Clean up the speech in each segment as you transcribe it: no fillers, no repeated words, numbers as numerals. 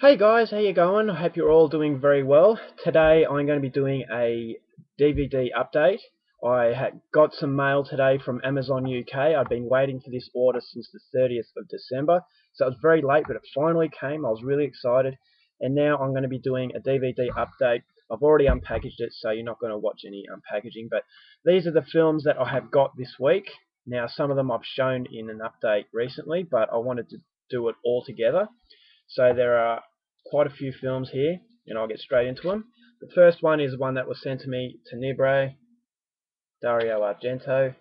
Hey guys, how you going? I hope you're all doing very well. Today I'm going to be doing a DVD update. I got some mail today from Amazon UK. I've been waiting for this order since the 30th of December, so it was very late, but it finally came. I was really excited, and now I'm going to be doing a DVD update. I've already unpackaged it, so you're not going to watch any unpackaging, but these are the films that I have got this week. Now, some of them I've shown in an update recently, but I wanted to do it all together. So there are quite a few films here, and I'll get straight into them. The first one is one that was sent to me, Tenebrae, Dario Argento.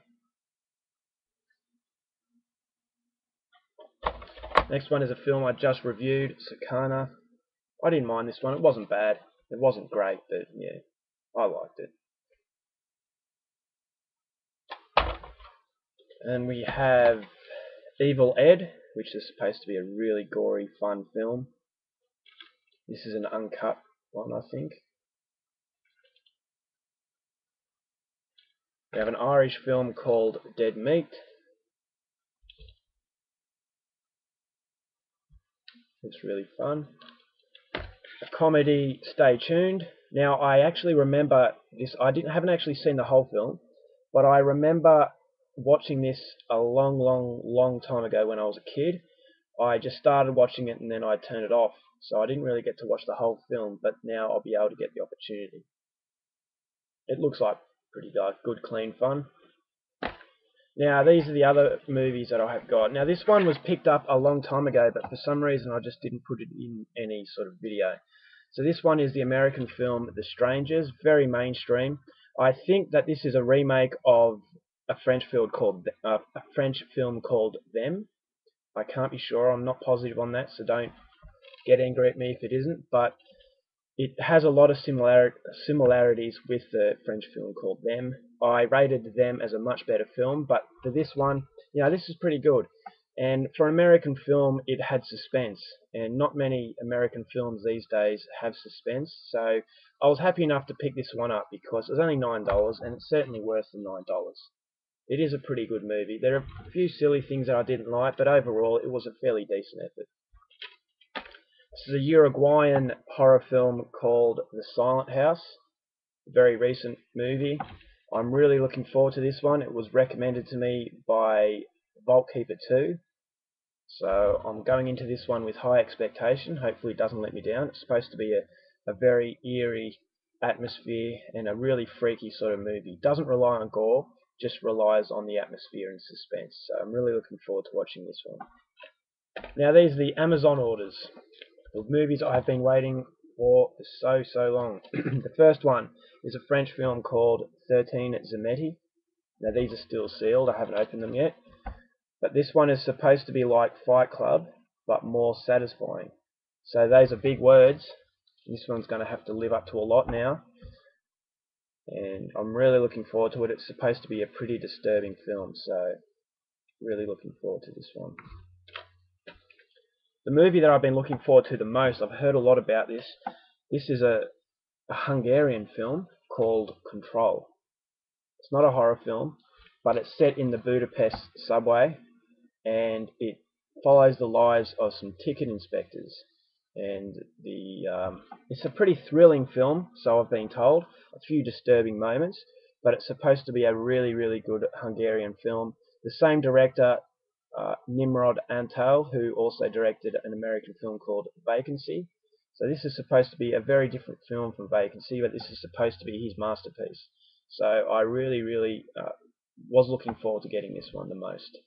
Next one is a film I just reviewed, Sakana. I didn't mind this one. It wasn't bad. It wasn't great, but yeah, I liked it. And we have Evil Ed, which is supposed to be a really gory, fun film. This is an uncut one, I think. We have an Irish film called Dead Meat. It's really fun. A comedy, Stay Tuned. Now, I actually remember this. Haven't actually seen the whole film, but I remember watching this a long time ago when I was a kid. I just started watching it and then I turned it off, so I didn't really get to watch the whole film, but now I'll be able to get the opportunity. It looks like pretty good, clean fun. Now, these are the other movies that I have got. Now, this one was picked up a long time ago, but for some reason I just didn't put it in any sort of video. So this one is the American film The Strangers, very mainstream. I think that this is a remake of a French film called Them. I can't be sure. I'm not positive on that, so don't get angry at me if it isn't. But it has a lot of similarities with the French film called Them. I rated Them as a much better film, but for this one, this is pretty good. And for an American film, it had suspense, and not many American films these days have suspense. So I was happy enough to pick this one up because it was only $9, and it's certainly worth the $9. It is a pretty good movie. There are a few silly things that I didn't like, but overall, it was a fairly decent effort. This is a Uruguayan horror film called The Silent House, a very recent movie. I'm really looking forward to this one. It was recommended to me by Vault Keeper 2, so I'm going into this one with high expectation. Hopefully it doesn't let me down. It's supposed to be a very eerie atmosphere and a really freaky sort of movie. It doesn't rely on gore, just relies on the atmosphere and suspense. So I'm really looking forward to watching this one. Now these are the Amazon orders. The movies I have been waiting for so long. The first one is a French film called 13 Zametti. Now these are still sealed, I haven't opened them yet. But this one is supposed to be like Fight Club, but more satisfying. So those are big words. This one's going to have to live up to a lot now. And I'm really looking forward to it. It's supposed to be a pretty disturbing film, so really looking forward to this one. The movie that I've been looking forward to the most, I've heard a lot about this. This is a Hungarian film called Control. It's not a horror film, but it's set in the Budapest subway, and it follows the lives of some ticket inspectors. And it's a pretty thrilling film, so I've been told. A few disturbing moments, but it's supposed to be a really good Hungarian film. The same director, Nimrod Antal, who also directed an American film called Vacancy. So this is supposed to be a very different film from Vacancy, but this is supposed to be his masterpiece. So I really was looking forward to getting this one the most.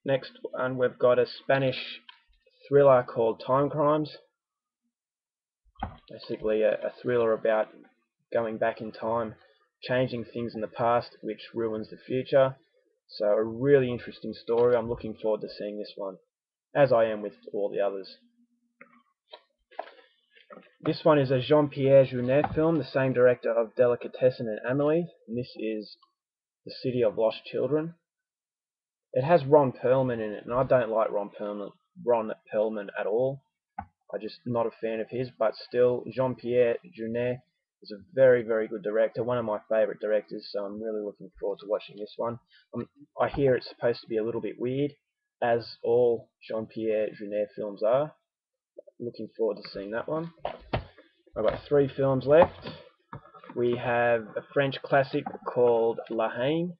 Next one, we've got a Spanish thriller called Time Crimes. Basically a thriller about going back in time, changing things in the past which ruins the future. So a really interesting story. I'm looking forward to seeing this one, as I am with all the others. This one is a Jean-Pierre Jeunet film, the same director of Delicatessen and Amélie, and this is The City of Lost Children. It has Ron Perlman in it, and I don't like Ron Perlman at all. I'm just not a fan of his, but still, Jean-Pierre Jeunet is a very good director, one of my favourite directors, so I'm really looking forward to watching this one. I hear it's supposed to be a little bit weird, as all Jean-Pierre Jeunet films are. looking forward to seeing that one. I've got 3 films left. We have a French classic called La Haine,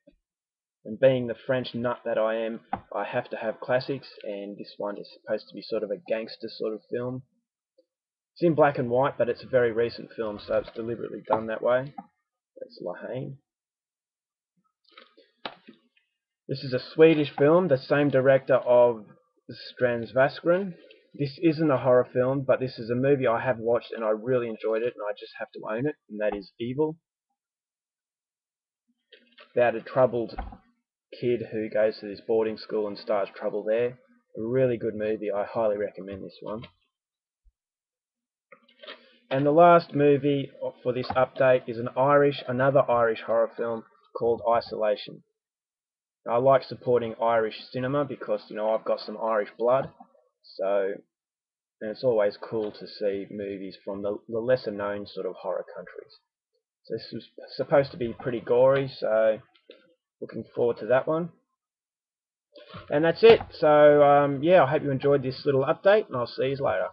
and being the French nut that I am, I have to have classics, and this one is supposed to be sort of a gangster sort of film. It's in black and white, but it's a very recent film, so it's deliberately done that way. That's La Haine. This is a Swedish film, the same director of SpannersGerm669's. This isn't a horror film, but this is a movie I have watched and I really enjoyed it, and I just have to own it, and that is Evil. About a troubled kid who goes to this boarding school and starts trouble there. A really good movie. I highly recommend this one. And the last movie for this update is another Irish horror film called Isolation. I like supporting Irish cinema because, you know, I've got some Irish blood, so, and it's always cool to see movies from the lesser known sort of horror countries. So this was supposed to be pretty gory, so looking forward to that one. And that's it. So yeah, I hope you enjoyed this little update, and I'll see you later.